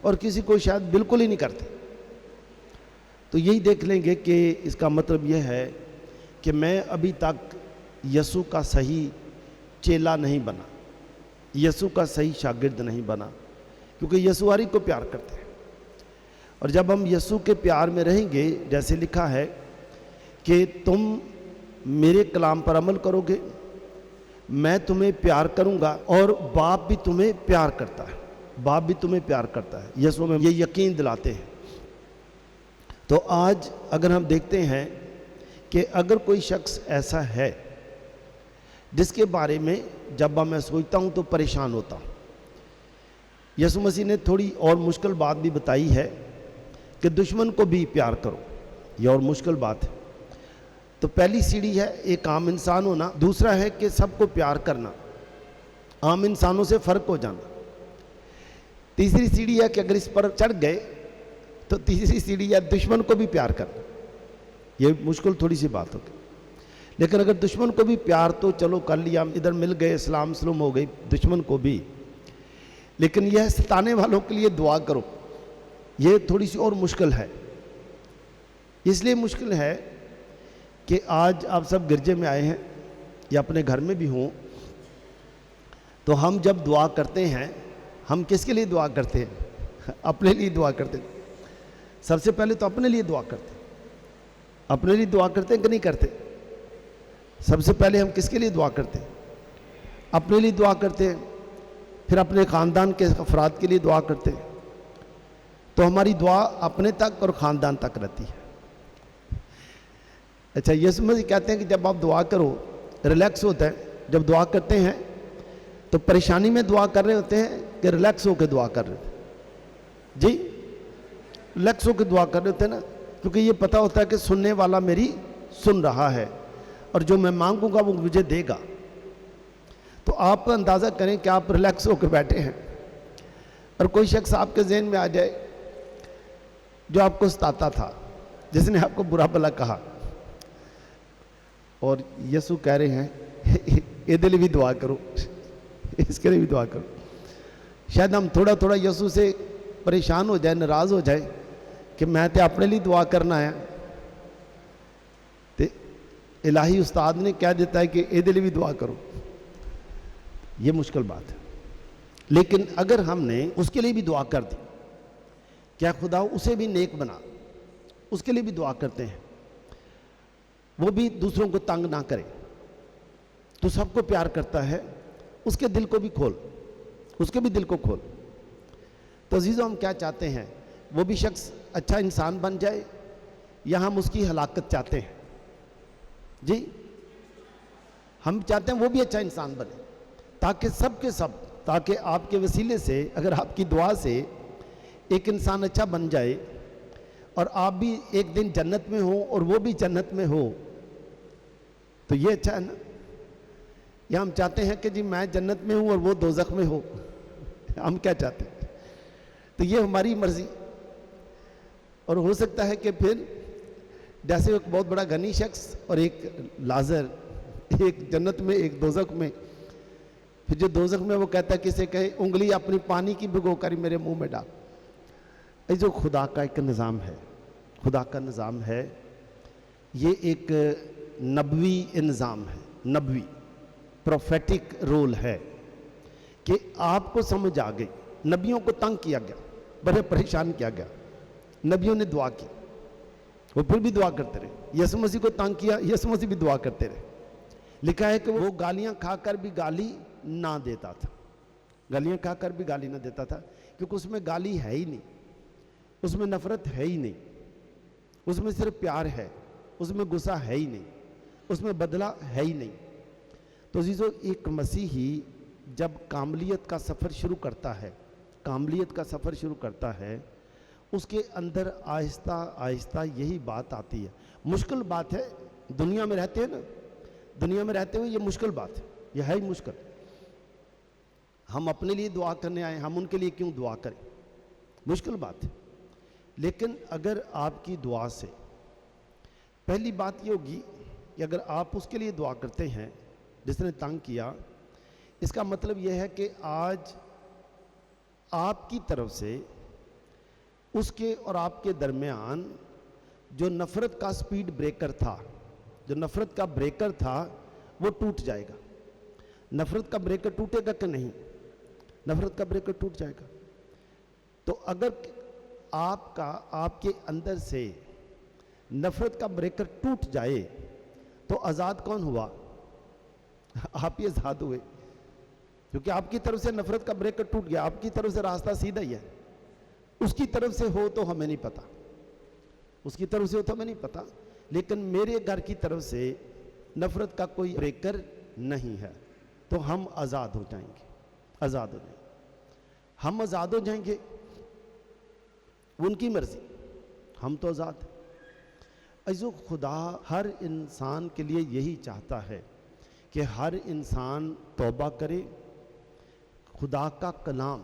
اور کسی کو شاید بالکل ہی نہیں کرتے. تو یہی دیکھ لیں گے کہ اس کا مطلب یہ ہے کہ میں ابھی تک یسوع کا صحیح چیلا نہیں بنا, یسوع کا صحیح شاگرد نہیں بنا, کیونکہ یسوع ہر ایک کو پیار کرتے ہیں. اور جب ہم یسوع کے پیار میں رہیں گے, جیسے لکھا ہے کہ تم میرے کلام پر عمل کرو گے, میں تمہیں پیار کروں گا, اور باپ بھی تمہیں پیار کرتا ہے, باپ بھی تمہیں پیار کرتا ہے. یسوع میں یہ یقین دلاتے ہیں. تو آج اگر ہم دیکھتے ہیں کہ اگر کوئی شخص ایسا ہے جس کے بارے میں جب میں سوچتا ہوں تو پریشان ہوتا ہوں, یسوع مسیح نے تھوڑی اور مشکل بات بھی بتائی ہے کہ دشمن کو بھی پیار کرو. یہ اور مشکل بات ہے. تو پہلی سیڑھی ہے ایک عام انسان ہونا, دوسرا ہے کہ سب کو پیار کرنا, عام انسانوں سے فرق ہو جانا. تیسری سیڑھی ہے کہ اگر اس پر چڑھ گئے تو تیسری سیڑھی ہے دشمن کو بھی پیار کرنا. یہ مشکل تھوڑی سی بات ہوگی, لیکن اگر دشمن کو بھی پیار تو چلو کر لیا, ادھر مل گئے, اسلام سلم ہو گئی دشمن کو بھی. لیکن یہ ستانے والوں کے لیے دعا کرو, یہ تھوڑی سی اور مشکل ہے. اس لیے مشکل ہے کہ آج آپ سب گرجے میں آئے ہیں یا اپنے گھر میں بھی ہوں, تو ہم جب دعا کرتے ہیں ہم کس کے لیے دعا کرتے ہیں؟ اپنے لیے دعا کرتے ہیں. سب سے پہلے تو اپنے لیے دعا کرتے ہیں. اپنے لیے دعا کرتے ہیں کہ نہیں کرتے؟ سب سے پہلے ہم کس کے لیے دعا کرتے ہیں؟ اپنے لیے دعا کرتے ہیں, پھر اپنے خاندان کے افراد کے لیے دعا کرتے ہیں. تو ہماری دعا اپنے تک اور خاندان تک رہتی ہے. اچھا, یسوع مسیح کہتے ہیں کہ جب آپ دعا کرو ریلیکس ہوتا ہے. جب دعا کرتے ہیں تو پریشانی میں دعا کر رہے ہوتے ہیں کہ ریلیکس ہو کے دعا کر رہے ہوتے ہیں؟ جی, ریلیکس ہو کے دعا کر رہے ہوتے ہیں نا, کیونکہ یہ پتہ ہوتا ہے کہ سننے والا میری سن رہا ہے اور جو میں مانگوں گا وہ مجھے دے گا. تو آپ اندازہ کریں کہ آپ ریلیکس ہو کے بیٹھے ہیں, اور کوئی شخص آپ کے ذہن میں آ جائے جو آپ کو ستاتا تھا, جس نے آپ کو برا بھلا کہا, اور یسوع کہہ رہے ہیں یہ دل بھی دعا کرو, اس کے لیے بھی دعا کرو. شاید ہم تھوڑا تھوڑا یسوع سے پریشان ہو جائے, ناراض ہو جائے کہ میں تے اپنے لیے دعا کرنا ہے, تے الہی استاد نے کہہ دیتا ہے کہ یہ دل بھی دعا کرو. یہ مشکل بات ہے. لیکن اگر ہم نے اس کے لیے بھی دعا کر دی, کیا خدا اسے بھی نیک بنا, اس کے لیے بھی دعا کرتے ہیں, وہ بھی دوسروں کو تنگ نہ کرے, تو سب کو پیار کرتا ہے, اس کے دل کو بھی کھول, اس کے بھی دل کو کھول. تو عزیزو, ہم کیا چاہتے ہیں؟ وہ بھی شخص اچھا انسان بن جائے یا ہم اس کی ہلاکت چاہتے ہیں؟ جی, ہم چاہتے ہیں وہ بھی اچھا انسان بنے, تاکہ سب کے سب, تاکہ آپ کے وسیلے سے, اگر آپ کی دعا سے ایک انسان اچھا بن جائے اور آپ بھی ایک دن جنت میں ہو اور وہ بھی جنت میں ہو, تو یہ اچھا ہے نا. یا ہم چاہتے ہیں کہ جی میں جنت میں ہوں اور وہ دوزخ میں ہو؟ ہم کیا چاہتے ہیں؟ تو یہ ہماری مرضی. اور ہو سکتا ہے کہ پھر جیسے ایک بہت بڑا غنی شخص اور ایک لازر, ایک جنت میں ایک دوزخ میں, پھر جو دوزخ میں وہ کہتا ہے کسے کہے انگلی اپنی پانی کی بھگو کر میرے منہ میں ڈال. یہ جو خدا کا ایک نظام ہے, خدا کا نظام ہے, یہ ایک نبوی نظام ہے, نبوی پروفیٹک رول ہے کہ آپ کو سمجھ آ گئی. نبیوں کو تنگ کیا گیا, بڑے پریشان کیا گیا, نبیوں نے دعا کی, وہ پھر بھی دعا کرتے رہے. یسوع مسیح کو تنگ کیا, یسوع مسیح بھی دعا کرتے رہے. لکھا ہے کہ وہ گالیاں کھا کر بھی گالی نہ دیتا تھا, گالیاں کھا کر بھی گالی نہ دیتا تھا, کیونکہ اس میں گالی ہے ہی نہیں, اس میں نفرت ہے ہی نہیں, اس میں صرف پیار ہے, اس میں غصہ ہے ہی نہیں, اس میں بدلہ ہے ہی نہیں. تو عزیزو, ایک مسیحی جب کاملیت کا سفر شروع کرتا ہے, کاملیت کا سفر شروع کرتا ہے, اس کے اندر آہستہ آہستہ یہی بات آتی ہے. مشکل بات ہے, دنیا میں رہتے ہیں نا, دنیا میں رہتے ہوئے یہ مشکل بات ہے, یہ ہے ہی مشکل. ہم اپنے لیے دعا کرنے آئے, ہم ان کے لیے کیوں دعا کریں؟ مشکل بات ہے. لیکن اگر آپ کی دعا سے پہلی بات یہ ہوگی کہ اگر آپ اس کے لیے دعا کرتے ہیں جس نے تنگ کیا, اس کا مطلب یہ ہے کہ آج آپ کی طرف سے اس کے اور آپ کے درمیان جو نفرت کا سپیڈ بریکر تھا، جو نفرت کا بریکر تھا، وہ ٹوٹ جائے گا۔ نفرت کا بریکر ٹوٹے گا کہ نہیں؟ نفرت کا بریکر ٹوٹ جائے گا۔ تو اگر آپ کے اندر سے نفرت کا بریکر ٹوٹ جائے تو آزاد کون ہوا؟ آپ ہی آزاد ہوئے، کیونکہ آپ کی طرف سے نفرت کا بریکر ٹوٹ گیا، آپ کی طرف سے راستہ سیدھا ہی ہے۔ اس کی طرف سے ہو تو ہمیں نہیں پتا، اس کی طرف سے ہو تو ہمیں نہیں پتا، لیکن میرے گھر کی طرف سے نفرت کا کوئی بریکر نہیں ہے، تو ہم آزاد ہو جائیں گے، آزاد ہو جائیں گے، ہم آزاد ہو جائیں گے، ان کی مرضی، ہم تو آزاد ہیں۔ عزیزو، خدا ہر انسان کے لیے یہی چاہتا ہے کہ ہر انسان توبہ کرے، خدا کا کلام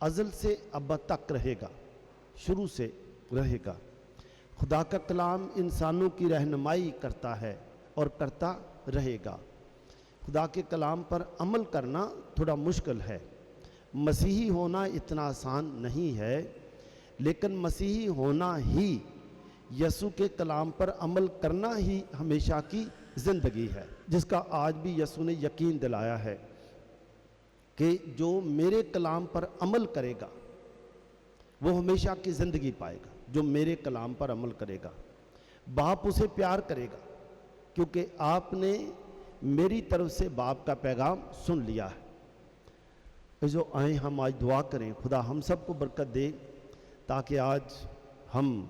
ازل سے ابد تک رہے گا، شروع سے رہے گا۔ خدا کا کلام انسانوں کی رہنمائی کرتا ہے اور کرتا رہے گا۔ خدا کے کلام پر عمل کرنا تھوڑا مشکل ہے، مسیحی ہونا اتنا آسان نہیں ہے، لیکن مسیحی ہونا ہی، یسوع کے کلام پر عمل کرنا ہی ہمیشہ کی زندگی ہے، جس کا آج بھی یسوع نے یقین دلایا ہے کہ جو میرے کلام پر عمل کرے گا وہ ہمیشہ کی زندگی پائے گا۔ جو میرے کلام پر عمل کرے گا، باپ اسے پیار کرے گا، کیونکہ آپ نے میری طرف سے باپ کا پیغام سن لیا ہے۔ جو آئیں ہم آج دعا کریں، خدا ہم سب کو برکت دے تاکہ آج ہم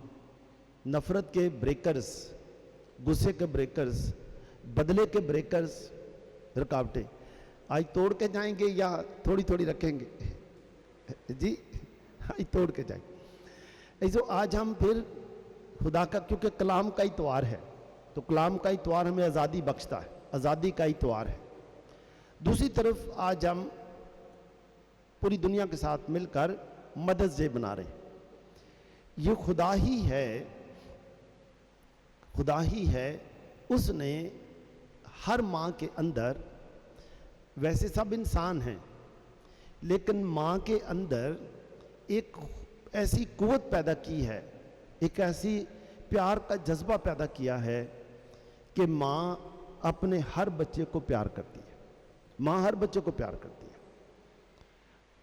نفرت کے بریکرز، غصے کے بریکرز، بدلے کے بریکرز، رکاوٹیں آج توڑ کے جائیں گے یا تھوڑی تھوڑی رکھیں گے؟ جی آج توڑ کے جائیں گے۔ ایسو آج ہم پھر خدا کا، کیونکہ کلام کا اتوار ہے، تو کلام کا اتوار ہمیں آزادی بخشتا ہے، آزادی کا اتوار ہے۔ دوسری طرف آج ہم پوری دنیا کے ساتھ مل کر مدرس ڈے بنا رہے ہیں۔ یہ خدا ہی ہے، خدا ہی ہے، اس نے ہر ماں کے اندر، ویسے سب انسان ہیں لیکن ماں کے اندر ایک ایسی قوت پیدا کی ہے، ایک ایسی پیار کا جذبہ پیدا کیا ہے کہ ماں اپنے ہر بچے کو پیار کرتی ہے، ماں ہر بچے کو پیار کرتی ہے۔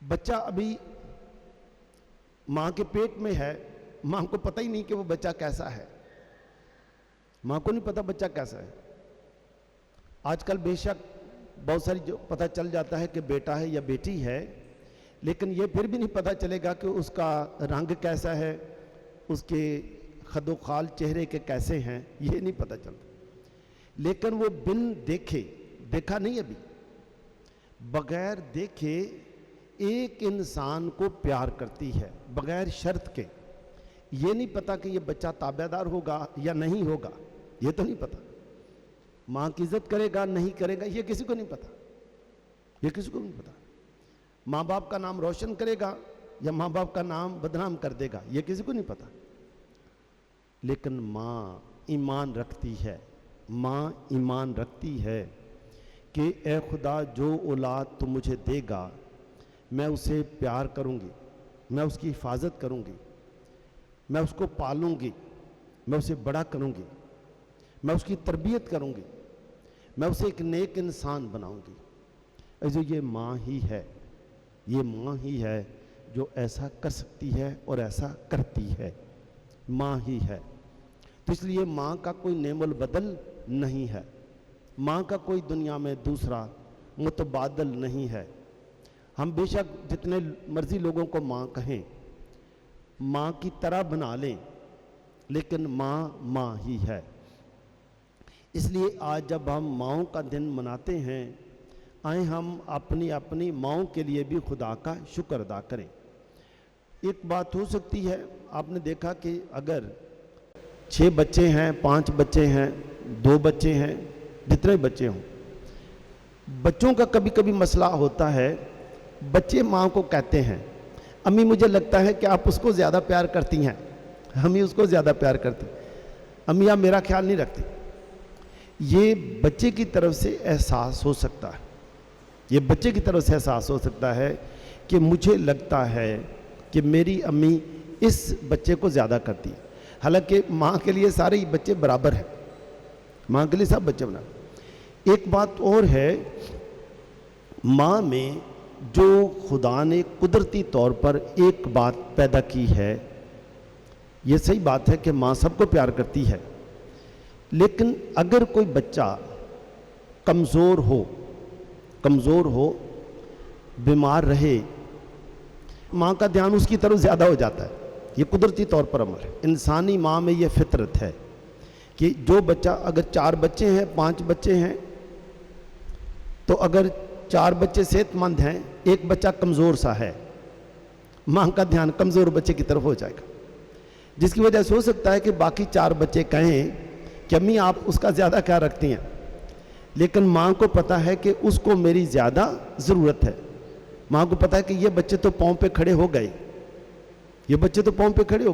بچہ ابھی ماں کے پیٹ میں ہے، ماں کو پتہ ہی نہیں کہ وہ بچہ کیسا ہے، ماں کو نہیں پتہ بچہ کیسا ہے۔ آج کل بے شک بہت ساری جو پتہ چل جاتا ہے کہ بیٹا ہے یا بیٹی ہے، لیکن یہ پھر بھی نہیں پتہ چلے گا کہ اس کا رنگ کیسا ہے، اس کے خد و خال چہرے کے کیسے ہیں، یہ نہیں پتہ چلتا۔ لیکن وہ بن دیکھے، دیکھا نہیں ابھی، بغیر دیکھے ایک انسان کو پیار کرتی ہے، بغیر شرط کے۔ یہ نہیں پتہ کہ یہ بچہ تابع دار ہوگا یا نہیں ہوگا، یہ تو نہیں پتہ۔ ماں کی عزت کرے گا نہیں کرے گا، یہ کسی کو نہیں پتہ، یہ کسی کو نہیں پتہ۔ ماں باپ کا نام روشن کرے گا یا ماں باپ کا نام بدنام کر دے گا، یہ کسی کو نہیں پتہ۔ لیکن ماں ایمان رکھتی ہے، ماں ایمان رکھتی ہے کہ اے خدا، جو اولاد تو مجھے دے گا میں اسے پیار کروں گی، میں اس کی حفاظت کروں گی، میں اس کو پالوں گی، میں اسے بڑا کروں گی، میں اس کی تربیت کروں گی، میں اسے ایک نیک انسان بناؤں گی۔ ایسے یہ ماں ہی ہے، یہ ماں ہی ہے جو ایسا کر سکتی ہے اور ایسا کرتی ہے، ماں ہی ہے۔ تو اس لیے ماں کا کوئی نعم البدل نہیں ہے، ماں کا کوئی دنیا میں دوسرا متبادل نہیں ہے۔ ہم بے شک جتنے مرضی لوگوں کو ماں کہیں، ماں کی طرح بنا لیں، لیکن ماں ماں ہی ہے۔ اس لیے آج جب ہم ماؤں کا دن مناتے ہیں، آئیں ہم اپنی اپنی ماؤں کے لیے بھی خدا کا شکر ادا کریں۔ ایک بات ہو سکتی ہے، آپ نے دیکھا کہ اگر 6 بچے ہیں، 5 بچے ہیں، 2 بچے ہیں، جتنے بچے ہوں، بچوں کا کبھی کبھی مسئلہ ہوتا ہے، بچے ماں کو کہتے ہیں امی مجھے لگتا ہے کہ آپ اس کو زیادہ پیار کرتی ہیں، ہم ہی اس کو زیادہ پیار کرتے ہیں، امی آپ میرا خیال نہیں رکھتی۔ یہ بچے کی طرف سے احساس ہو سکتا ہے، یہ بچے کی طرف سے احساس ہو سکتا ہے کہ مجھے لگتا ہے کہ میری امی اس بچے کو زیادہ کرتی ہے. حالانکہ ماں کے لیے سارے ہی بچے برابر ہیں, ماں کے لیے سب بچے برابر. ایک بات اور ہے, ماں میں جو خدا نے قدرتی طور پر ایک بات پیدا کی ہے, یہ صحیح بات ہے کہ ماں سب کو پیار کرتی ہے, لیکن اگر کوئی بچہ کمزور ہو, بیمار رہے, ماں کا دھیان اس کی طرف زیادہ ہو جاتا ہے. یہ قدرتی طور پر عمل ہے. انسانی ماں میں یہ فطرت ہے کہ جو بچہ, اگر 4 بچے ہیں, 5 بچے ہیں, تو اگر 4 بچے صحت مند ہیں, ایک بچہ کمزور سا ہے, ماں کا دھیان کمزور بچے کی طرف ہو جائے گا, جس کی وجہ سے ہو سکتا ہے کہ باقی 4 بچے کہیں کہ امی آپ اس کا زیادہ خیال رکھتی ہیں, لیکن ماں کو پتہ ہے کہ اس کو میری زیادہ ضرورت ہے. ماں کو پتہ ہے کہ یہ بچے تو پاؤں پہ کھڑے ہو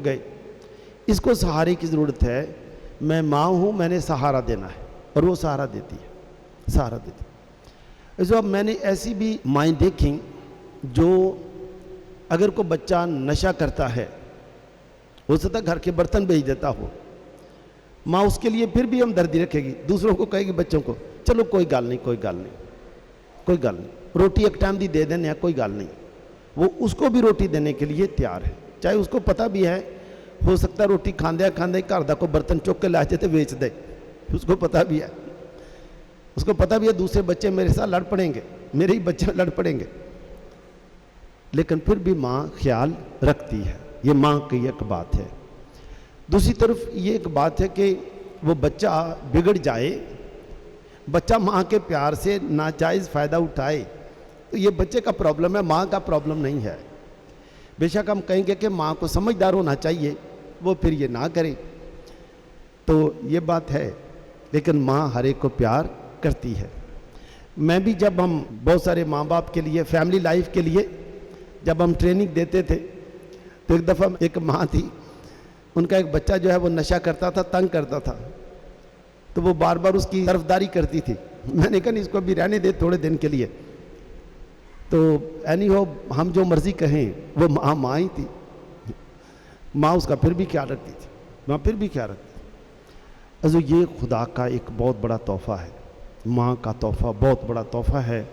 گئے, اس کو سہارے کی ضرورت ہے. میں ماں ہوں, میں نے سہارا دینا ہے, اور وہ سہارا دیتی ہے. اب میں نے ایسی بھی مائیں دیکھیں جو اگر کوئی بچہ نشہ کرتا ہے, ہو سکتا ہے گھر کے برتن بیچ دیتا ہو, ماں اس کے لیے پھر بھی ہمدردی رکھے گی, دوسروں کو کہے گی بچوں کو چلو کوئی گل نہیں, روٹی ایک ٹائم دی دے دینے, کوئی گل نہیں. وہ اس کو بھی روٹی دینے کے لیے تیار ہے, چاہے اس کو پتہ بھی ہے ہو سکتا ہے روٹی کھاندے گھر دا کو برتن چک کے لا جائے تو بیچ دے, اس کو پتہ بھی ہے دوسرے بچے میرے ساتھ لڑ پڑیں گے, میرے ہی بچے لڑ پڑیں گے, لیکن پھر بھی ماں خیال رکھتی ہے. یہ ماں کی ایک بات ہے. دوسری طرف یہ ایک بات ہے کہ وہ بچہ بگڑ جائے, بچہ ماں کے پیار سے ناجائز فائدہ اٹھائے, تو یہ بچے کا پرابلم ہے, ماں کا پرابلم نہیں ہے. بے شک ہم کہیں گے کہ ماں کو سمجھدار ہونا چاہیے, وہ پھر یہ نہ کرے, تو یہ بات ہے, لیکن ماں ہر ایک کو پیار کرتی ہے. میں بھی جب ہم بہت سارے ماں باپ کے لیے فیملی لائف کے لیے جب ہم ٹریننگ دیتے تھے, تو ایک دفعہ ایک ماں تھی, ان کا ایک بچہ جو ہے وہ نشہ کرتا تھا, تنگ کرتا تھا, تو وہ بار بار اس کی طرفداری کرتی تھی. میں نے کہا نہیں, اس کو بھی رہنے دے تھوڑے دن کے لیے. تو اینی ہو, ہم جو مرضی کہیں, وہ ماں ہی تھی, ماں اس کا پھر بھی خیال رکھتی تھی. یہ خدا کا ایک بہت بڑا تحفہ ہے, ماں کا تحفہ بہت بڑا تحفہ ہے,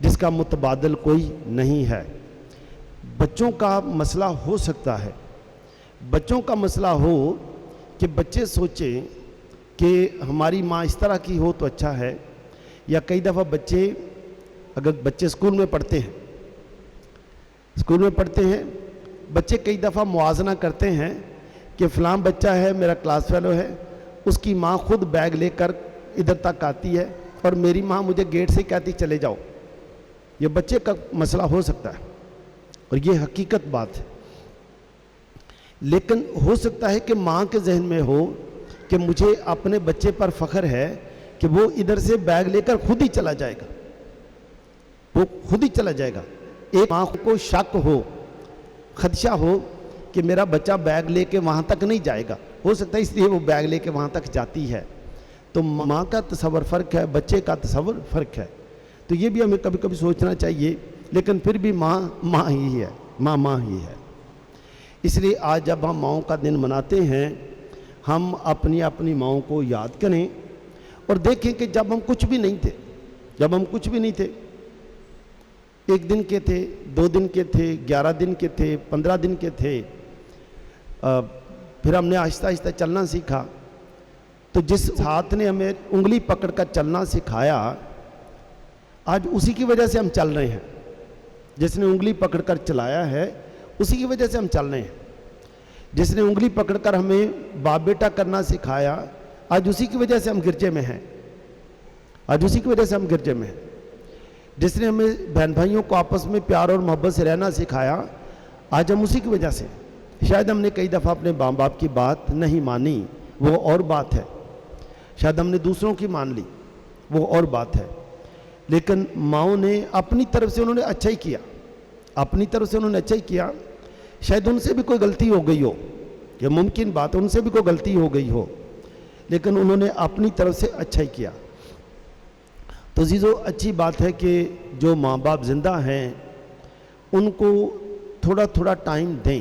جس کا متبادل کوئی نہیں ہے. بچوں کا مسئلہ ہو سکتا ہے, بچوں کا مسئلہ ہو کہ بچے سوچیں کہ ہماری ماں اس طرح کی ہو تو اچھا ہے, یا کئی دفعہ اگر بچے اسکول میں پڑھتے ہیں, بچے کئی دفعہ موازنہ کرتے ہیں کہ فلاں بچہ ہے میرا کلاس فیلو ہے, اس کی ماں خود بیگ لے کر ادھر تک آتی ہے, اور میری ماں مجھے گیٹ سے کہتی چلے جاؤ. یہ بچے کا مسئلہ ہو سکتا ہے, اور یہ حقیقت بات ہے. لیکن ہو سکتا ہے کہ ماں کے ذہن میں ہو کہ مجھے اپنے بچے پر فخر ہے کہ وہ ادھر سے بیگ لے کر خود ہی چلا جائے گا. ایک ماں کو شک ہو, خدشہ ہو کہ میرا بچہ بیگ لے کے وہاں تک نہیں جائے گا, ہو سکتا ہے اس لیے وہ بیگ لے کے وہاں تک جاتی ہے. تو ماں کا تصور فرق ہے, بچے کا تصور فرق ہے. تو یہ بھی ہمیں کبھی کبھی سوچنا چاہیے, لیکن پھر بھی ماں ہی ہے. اس لیے آج جب ہم ماؤں کا دن مناتے ہیں, ہم اپنی ماؤں کو یاد کریں, اور دیکھیں کہ جب ہم کچھ بھی نہیں تھے, 1 دن کے تھے, 2 دن کے تھے, 11 دن کے تھے, 15 دن کے تھے, پھر ہم نے آہستہ آہستہ چلنا سیکھا. تو جس ہاتھ نے ہمیں انگلی پکڑ کر چلنا سکھایا, آج اسی کی وجہ سے ہم چل رہے ہیں. جس نے انگلی پکڑ کر چلایا ہے, اسی کی وجہ سے ہم چل رہے ہیں. جس نے انگلی پکڑ کر ہمیں باپ بیٹا کرنا سکھایا, آج اسی کی وجہ سے ہم گرجے میں ہیں. جس نے ہمیں بہن بھائیوں کو آپس میں پیار اور محبت سے رہنا سکھایا, آج ہم اسی کی وجہ سے. شاید ہم نے کئی دفعہ اپنے ماں باپ کی بات نہیں مانی, وہ اور بات ہے. شاید ہم نے دوسروں کی مان لی, وہ اور بات ہے. لیکن ماؤں نے اپنی طرف سے انہوں نے اچھا ہی کیا. شاید ان سے بھی کوئی غلطی ہو گئی ہو, یہ ممکن بات ہے, ان سے بھی کوئی غلطی ہو گئی ہو, لیکن انہوں نے اپنی طرف سے اچھا ہی کیا. تو عزیزو, اچھی بات ہے کہ جو ماں باپ زندہ ہیں ان کو تھوڑا ٹائم دیں,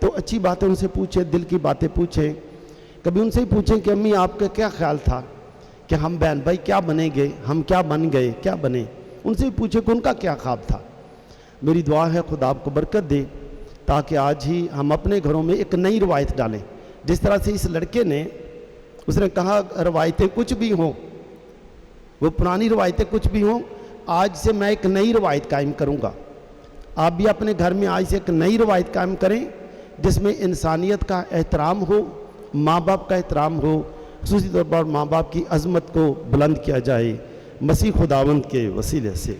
تو اچھی باتیں ان سے پوچھیں، دل کی باتیں پوچھیں. کبھی ان سے ہی پوچھیں کہ امی آپ کا کیا خیال تھا کہ ہم بہن بھائی کیا بنیں گے، ہم کیا بن گئے، کیا بنے. ان سے ہی پوچھیں کہ ان کا کیا خواب تھا. میری دعا ہے خدا آپ کو برکت دے تاکہ آج ہی ہم اپنے گھروں میں ایک نئی روایت ڈالیں. جس طرح سے اس لڑکے نے، اس نے کہا روایتیں کچھ بھی ہوں، وہ پرانی روایتیں کچھ بھی ہوں، آج سے میں ایک نئی روایت قائم کروں گا. آپ بھی اپنے گھر میں آج سے ایک نئی روایت قائم کریں جس میں انسانیت کا احترام ہو، ماں باپ کا احترام ہو، خصوصی طور پر ماں باپ کی عظمت کو بلند کیا جائے مسیح خداوند کے وسیلے سے.